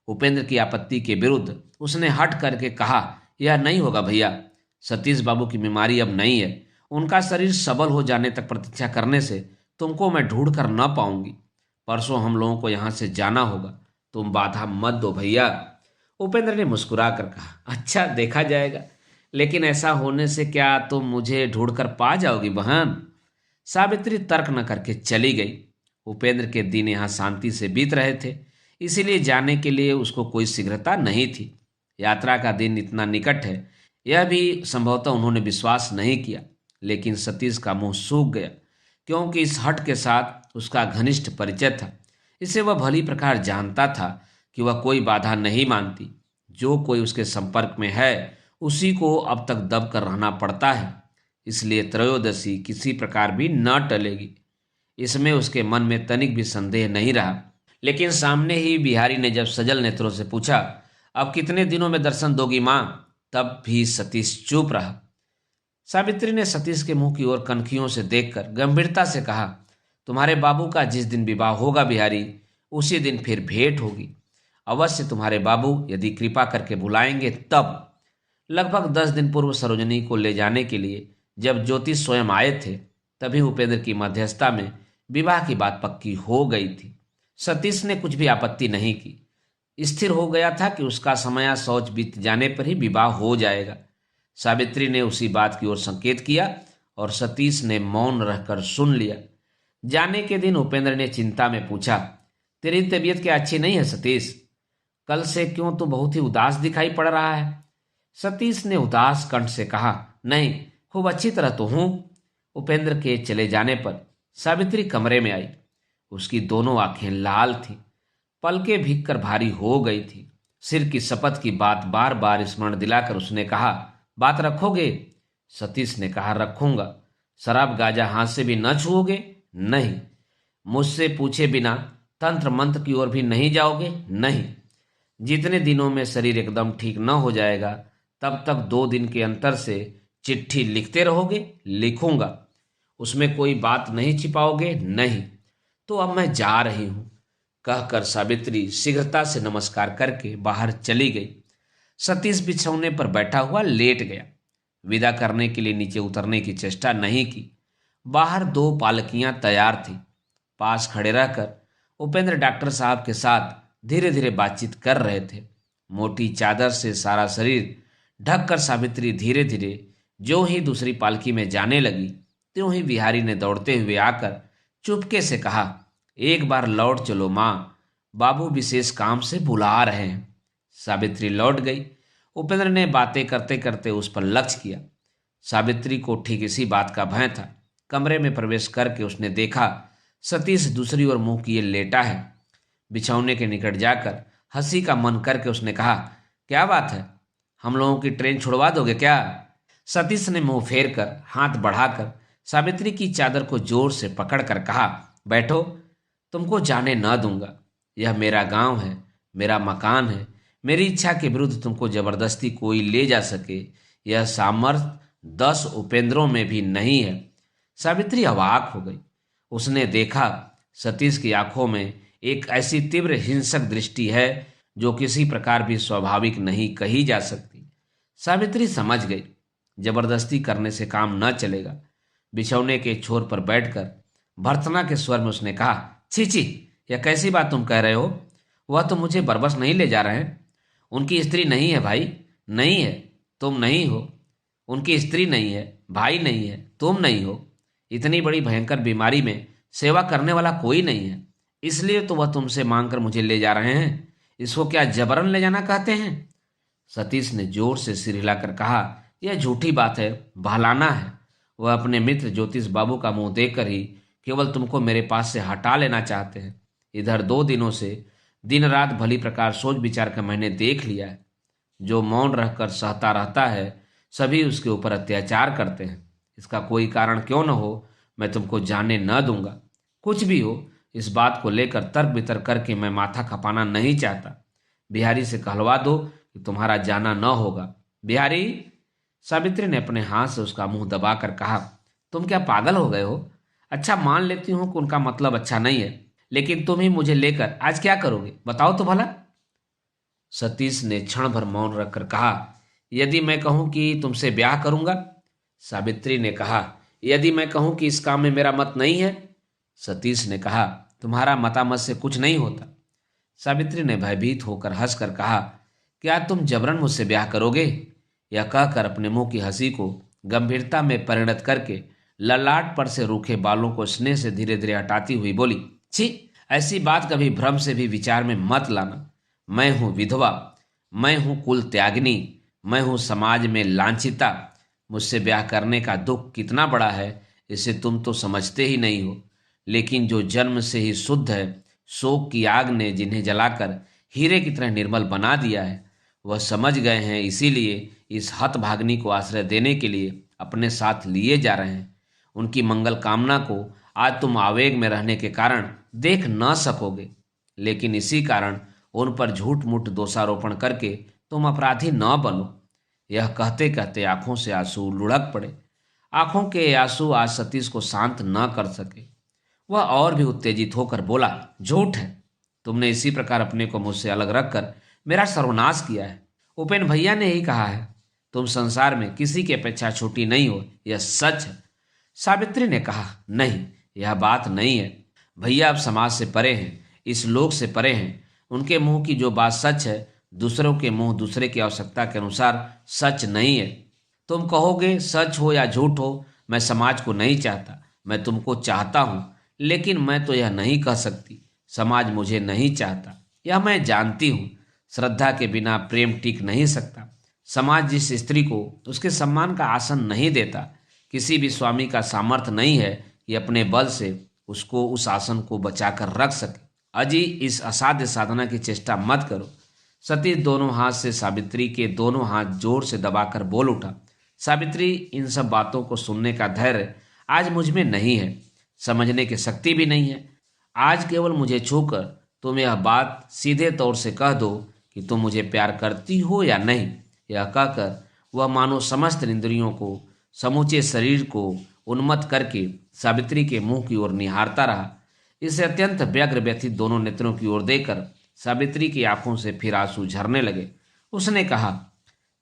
उपेंद्र की आपत्ति के विरुद्ध उसने हट करके कहा, यह नहीं होगा भैया, सतीश बाबू की बीमारी अब नहीं है। उनका शरीर सबल हो जाने तक प्रतीक्षा करने से तुमको मैं ढूंढ कर न पाऊंगी। परसों हम लोगों को यहाँ से जाना होगा, तुम बाधा मत दो भैया। उपेंद्र ने मुस्कुरा कर कहा, अच्छा, देखा जाएगा, लेकिन ऐसा होने से क्या तुम मुझे ढूंढ कर पा जाओगी बहन? सावित्री तर्क न करके चली गई। उपेंद्र के दिन यहाँ शांति से बीत रहे थे, इसीलिए जाने के लिए उसको कोई शीघ्रता नहीं थी। यात्रा का दिन इतना निकट है, यह भी संभवतः उन्होंने विश्वास नहीं किया, लेकिन सतीश का मुंह सूख गया, क्योंकि इस हट के साथ उसका घनिष्ठ परिचय था। इसे वह भली प्रकार जानता था कि वह कोई बाधा नहीं मानती। जो कोई उसके संपर्क में है उसी को अब तक दब कर रहना पड़ता है, इसलिए त्रयोदशी किसी प्रकार भी न टलेगी। इसमें उसके मन में तनिक भी संदेह नहीं रहा। लेकिन सामने ही बिहारी ने जब सजल नेत्रों से पूछा, अब कितने दिनों में दर्शन दोगी माँ? तब भी सतीश चुप रहा। सावित्री ने सतीश के मुंह की ओर कनखियों से देखकर गंभीरता से कहा, तुम्हारे बाबू का जिस दिन विवाह होगा बिहारी, उसी दिन फिर भेंट होगी। अवश्य तुम्हारे बाबू यदि कृपा करके बुलाएंगे तब। लगभग 10 दिन पूर्व सरोजनी को ले जाने के लिए जब ज्योतिष स्वयं आए थे, तभी उपेंद्र की मध्यस्थता में विवाह की बात पक्की हो गई थी। सतीश ने कुछ भी आपत्ति नहीं की। स्थिर हो गया था कि उसका समय शौच बीत जाने पर ही विवाह हो जाएगा। सावित्री ने उसी बात की ओर संकेत किया और सतीश ने मौन रहकर सुन लिया। जाने के दिन उपेंद्र ने चिंता में पूछा, तेरी तबीयत क्या अच्छी नहीं है सतीश? कल से क्यों तू बहुत ही उदास दिखाई पड़ रहा है? सतीश ने उदास कंठ से कहा, नहीं, खूब अच्छी तरह तो हूं। उपेंद्र के चले जाने पर सावित्री कमरे में आई। उसकी दोनों आंखें लाल थीं, पलकें भीग कर भारी हो गई थी। सिर की शपथ की बात बार बार स्मरण दिलाकर उसने कहा, बात रखोगे? सतीश ने कहा, रखूंगा। शराब गाजा हाथ से भी न छुओगे? नहीं। मुझसे पूछे बिना तंत्र मंत्र की ओर भी नहीं जाओगे? नहीं। जितने दिनों में शरीर एकदम ठीक न हो जाएगा तब तक 2 दिन के अंतर से चिट्ठी लिखते रहोगे? लिखूंगा। उसमें कोई बात नहीं छिपाओगे? नहीं। तो अब मैं जा रही हूं, कहकर सावित्री शीघ्रता से नमस्कार करके बाहर चली गई। सतीश बिछौने पर बैठा हुआ लेट गया। विदा करने के लिए नीचे उतरने की चेष्टा नहीं की। बाहर 2 पालकियां तैयार थी। पास खड़े रहकर उपेंद्र डॉक्टर साहब के साथ धीरे धीरे बातचीत कर रहे थे। मोटी चादर से सारा शरीर ढककर सावित्री धीरे धीरे जो ही दूसरी पालकी में जाने लगी, त्यों ही बिहारी ने दौड़ते हुए आकर चुपके से कहा, एक बार लौट चलो माँ, बाबू विशेष काम से बुला रहे हैं। सावित्री लौट गई। उपेंद्र ने बातें करते करते उस पर लक्ष्य किया। सावित्री को ठीक इसी बात का भय था। कमरे में प्रवेश करके उसने देखा सतीश दूसरी ओर मुंह किए लेटा है। बिछौने के निकट जाकर हंसी का मन करके उसने कहा, क्या बात है, हम लोगों की ट्रेन छुड़वा दोगे क्या? सतीश ने मुंह फेर कर हाथ बढ़ाकर सावित्री की चादर को जोर से पकड़कर कहा, बैठो, तुमको जाने न दूंगा। यह मेरा गांव है, मेरा मकान है। मेरी इच्छा के विरुद्ध तुमको जबरदस्ती कोई ले जा सके, यह सामर्थ्य 10 उपेंद्रों में भी नहीं है। सावित्री अवाक हो गई। उसने देखा सतीश की आंखों में एक ऐसी तीव्र हिंसक दृष्टि है जो किसी प्रकार भी स्वाभाविक नहीं कही जा सकती। सावित्री समझ गई, जबरदस्ती करने से काम न चलेगा। बिछौने के छोर पर बैठकर भर्त्सना के स्वर में उसने कहा, छी छी, यह कैसी बात तुम कह रहे हो? वह तो मुझे बरबस नहीं ले जा रहे हैं। उनकी स्त्री नहीं है भाई, नहीं है। तुम नहीं हो। उनकी स्त्री नहीं है, भाई नहीं है, तुम नहीं हो। इतनी बड़ी भयंकर बीमारी में सेवा करने वाला कोई नहीं है, इसलिए तो वह तुमसे मांगकर मुझे ले जा रहे हैं। इसको क्या जबरन ले जाना कहते हैं? सतीश ने जोर से सिर हिलाकर कहा, यह झूठी बात है, बहलाना है। वह अपने मित्र ज्योतिष बाबू का मुंह देखकर ही केवल तुमको मेरे पास से हटा लेना चाहते हैं। इधर 2 दिनों से दिन रात भली प्रकार सोच विचार कर मैंने देख लिया है। जो मौन रहकर सहता रहता है, सभी उसके ऊपर अत्याचार करते हैं। इसका कोई कारण क्यों न हो, मैं तुमको जाने न दूंगा। कुछ भी हो, इस बात को लेकर तर्क वितर्क करके मैं माथा खपाना नहीं चाहता। बिहारी से कहलवा दो कि तुम्हारा जाना न होगा। बिहारी, सावित्री ने अपने हाथ से उसका मुंह दबाकर कहा, तुम क्या पागल हो गए हो? अच्छा, मान लेती हूं कि उनका मतलब अच्छा नहीं है, लेकिन तुम ही मुझे लेकर आज क्या करोगे, बताओ तो भला। सतीश ने क्षण भर मौन रखकर कहा, यदि मैं कहूं कि तुमसे ब्याह करूंगा? सावित्री ने कहा, यदि मैं कहूं कि इस काम में मेरा मत नहीं है? सतीश ने कहा, तुम्हारा मतामत से कुछ नहीं होता। सावित्री ने भयभीत होकर हंसकर कहा, क्या तुम जबरन मुझसे ब्याह करोगे? यह कहकर अपने मुंह की हंसी को गंभीरता में परिणत करके ललाट पर से रूखे बालों को स्नेह से धीरे धीरे हटाती हुई बोली, छी, ऐसी बात कभी भ्रम से भी विचार में मत लाना। मैं हूं विधवा, मैं हूं कुल त्यागिनी, मैं हूं समाज में लांछिता। मुझसे ब्याह करने का दुख कितना बड़ा है इसे तुम तो समझते ही नहीं हो। लेकिन जो जन्म से ही शुद्ध है, शोक की आग ने जिन्हें जलाकर हीरे की तरह निर्मल बना दिया है, वह समझ गए हैं, इसीलिए इस हतभागिनी को आश्रय देने के लिए अपने साथ लिए जा रहे हैं। उनकी मंगल कामना को आज तुम आवेग में रहने के कारण देख न सकोगे, लेकिन इसी कारण उन पर झूठ मूठ दोषारोपण करके तुम अपराधी न बनो। यह कहते कहते आंखों से आंसू लुढ़क पड़े। आंखों के आंसू आज सतीश को शांत न कर सके। वह और भी उत्तेजित होकर बोला, झूठ है। तुमने इसी प्रकार अपने को मुझसे अलग रखकर मेरा सर्वनाश किया है। उपेन भैया ने ही कहा है, तुम संसार में किसी की अपेक्षा छोटी नहीं हो, यह सच है। सावित्री ने कहा, नहीं, यह बात नहीं है। भैया अब समाज से परे हैं, इस लोक से परे हैं। उनके मुंह की जो बात सच है, दूसरों के मुंह दूसरे की आवश्यकता के अनुसार सच नहीं है। तुम कहोगे सच हो या झूठ हो, मैं समाज को नहीं चाहता, मैं तुमको चाहता हूं, लेकिन मैं तो यह नहीं कह सकती समाज मुझे नहीं चाहता। यह मैं जानती हूं। श्रद्धा के बिना प्रेम टिक नहीं सकता। समाज जिस स्त्री को उसके सम्मान का आसन नहीं देता, किसी भी स्वामी का सामर्थ्य नहीं है कि अपने बल से उसको उस आसन को बचाकर रख सके। अजी, इस असाध्य साधना की चेष्टा मत करो। सती दोनों हाथ से सावित्री के दोनों हाथ जोर से दबाकर बोल उठा, सावित्री, इन सब बातों को सुनने का धैर्य आज मुझ में नहीं है, समझने की शक्ति भी नहीं है। आज केवल मुझे छूकर तुम यह बात सीधे तौर से कह दो कि तुम मुझे प्यार करती हो या नहीं। यह कहकर वह मानो समस्त इंद्रियों को, समूचे शरीर को उन्मत्त करके सावित्री के मुंह की ओर निहारता रहा। इसे अत्यंत व्यग्र व्यथित दोनों नेत्रों की ओर देकर सावित्री की आंखों से फिर आंसू झरने लगे। उसने कहा,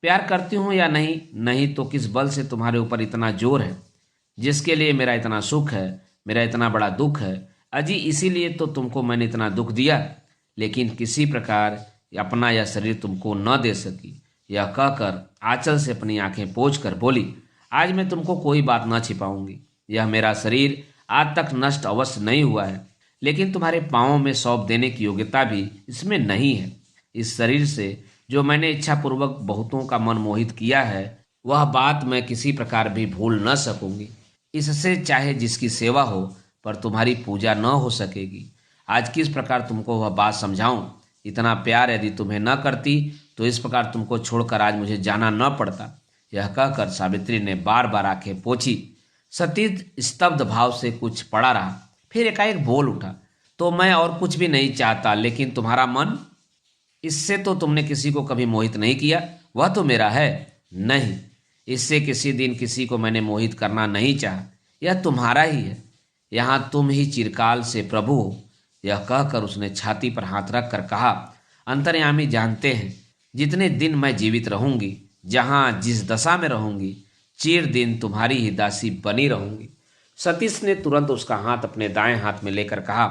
प्यार करती हूं या नहीं, नहीं तो किस बल से तुम्हारे ऊपर इतना जोर है, जिसके लिए मेरा इतना सुख है, मेरा इतना बड़ा दुख है। अजी, इसीलिए तो तुमको मैंने इतना दुख दिया, लेकिन किसी प्रकार अपना यह शरीर तुमको न दे सकी। यह कहकर आंचल से अपनी आंखें पोंछ कर बोली, आज मैं तुमको कोई बात न छिपाऊंगी। यह मेरा शरीर आज तक नष्ट अवश्य नहीं हुआ है, लेकिन तुम्हारे पांवों में सौंप देने की योग्यता भी इसमें नहीं है। इस शरीर से जो मैंने इच्छापूर्वक बहुतों का मन मोहित किया है, वह बात मैं किसी प्रकार भी भूल न सकूंगी। इससे चाहे जिसकी सेवा हो, पर तुम्हारी पूजा न हो सकेगी। आज किस प्रकार तुमको वह बात समझाऊं। इतना प्यार यदि तुम्हें न करती तो इस प्रकार तुमको छोड़कर आज मुझे जाना न पड़ता। यह कहकर सावित्री ने बार बार आंखें पोंछी। सती स्तब्ध भाव से कुछ पड़ा रहा, फिर एकाएक बोल उठा, तो मैं और कुछ भी नहीं चाहता, लेकिन तुम्हारा मन, इससे तो तुमने किसी को कभी मोहित नहीं किया, वह तो मेरा है। नहीं, इससे किसी दिन किसी को मैंने मोहित करना नहीं चाहा, यह तुम्हारा ही है। यहाँ तुम ही चिरकाल से प्रभु हो। यह कहकर उसने छाती पर हाथ रख कर कहा, अंतर्यामी जानते हैं, जितने दिन मैं जीवित रहूंगी, जहाँ जिस दशा में रहूंगी, चिर दिन तुम्हारी ही दासी बनी रहूंगी। सतीश ने तुरंत उसका हाथ अपने दाएं हाथ में लेकर कहा,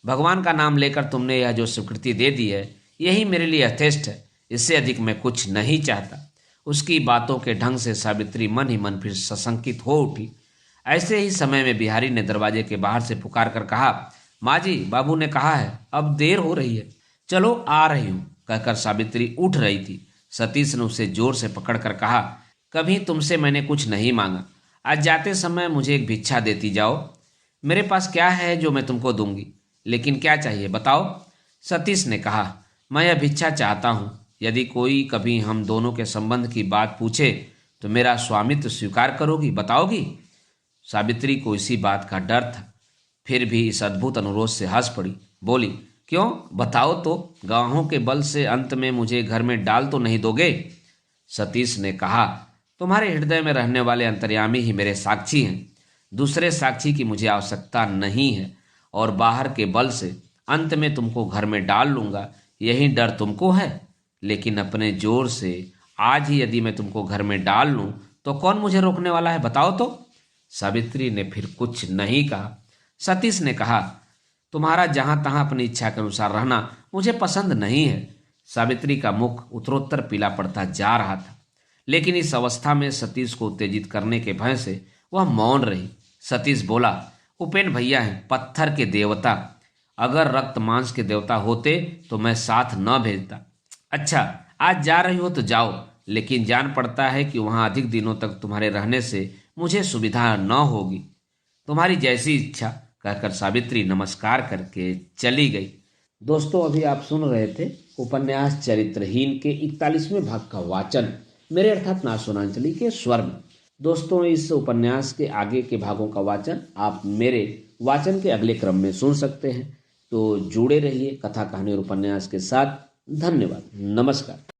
भगवान का नाम लेकर तुमने यह जो स्वीकृति दे दी है, यही मेरे लिए यथेष्ट है। इससे अधिक मैं कुछ नहीं चाहता। उसकी बातों के ढंग से सावित्री मन ही मन फिर सशंकित हो उठी। ऐसे ही समय में बिहारी ने दरवाजे के बाहर से पुकार कर कहा, माँ जी, बाबू ने कहा है, अब देर हो रही है, चलो आ रही हूँ। कहकर सावित्री उठ रही थी। सतीश ने उसे जोर से पकड़कर कहा, कभी तुमसे मैंने कुछ नहीं मांगा, आज जाते समय मुझे एक भिक्षा देती जाओ। मेरे पास क्या है जो मैं तुमको दूंगी, लेकिन क्या चाहिए बताओ। सतीश ने कहा, मैं यह भिक्षा चाहता हूँ, यदि कोई कभी हम दोनों के संबंध की बात पूछे तो मेरा स्वामित्व स्वीकार करोगी, बताओगी। सावित्री को इसी बात का डर था, फिर भी इस अद्भुत अनुरोध से हंस पड़ी। बोली, क्यों, बताओ तो, गाहों के बल से अंत में मुझे घर में डाल तो नहीं दोगे। सतीश ने कहा, तुम्हारे हृदय में रहने वाले अंतर्यामी ही मेरे साक्षी हैं, दूसरे साक्षी की मुझे आवश्यकता नहीं है, और बाहर के बल से अंत में तुमको घर में डाल लूंगा, यही डर तुमको है। लेकिन अपने जोर से आज ही यदि मैं तुमको घर में डाल लूं तो कौन मुझे रोकने वाला है, बताओ तो। सावित्री ने फिर कुछ नहीं कहा। सतीश ने कहा, तुम्हारा जहां तहां अपनी इच्छा के अनुसार रहना मुझे पसंद नहीं है। सावित्री का मुख उत्तरोत्तर पीला पड़ता जा रहा था, लेकिन इस अवस्था में सतीश को उत्तेजित करने के भय से वह मौन रही। सतीश बोला, उपेन भैया हैं पत्थर के देवता, अगर रक्त मांस के देवता होते तो मैं साथ न भेजता। अच्छा, आज जा रही हो तो जाओ, लेकिन जान पड़ता है कि वहां अधिक दिनों तक तुम्हारे रहने से मुझे सुविधा न होगी। तुम्हारी जैसी इच्छा, कहकर सावित्री नमस्कार करके चली गई। दोस्तों, अभी आप सुन रहे थे उपन्यास चरित्रहीन के 41वें भाग का वाचन मेरे अर्थात नासोनांचली के स्वर में। दोस्तों, इस उपन्यास के आगे के भागों का वाचन आप मेरे वाचन के अगले क्रम में सुन सकते हैं। तो जुड़े रहिए कथा कहानी और उपन्यास के साथ। धन्यवाद, नमस्कार।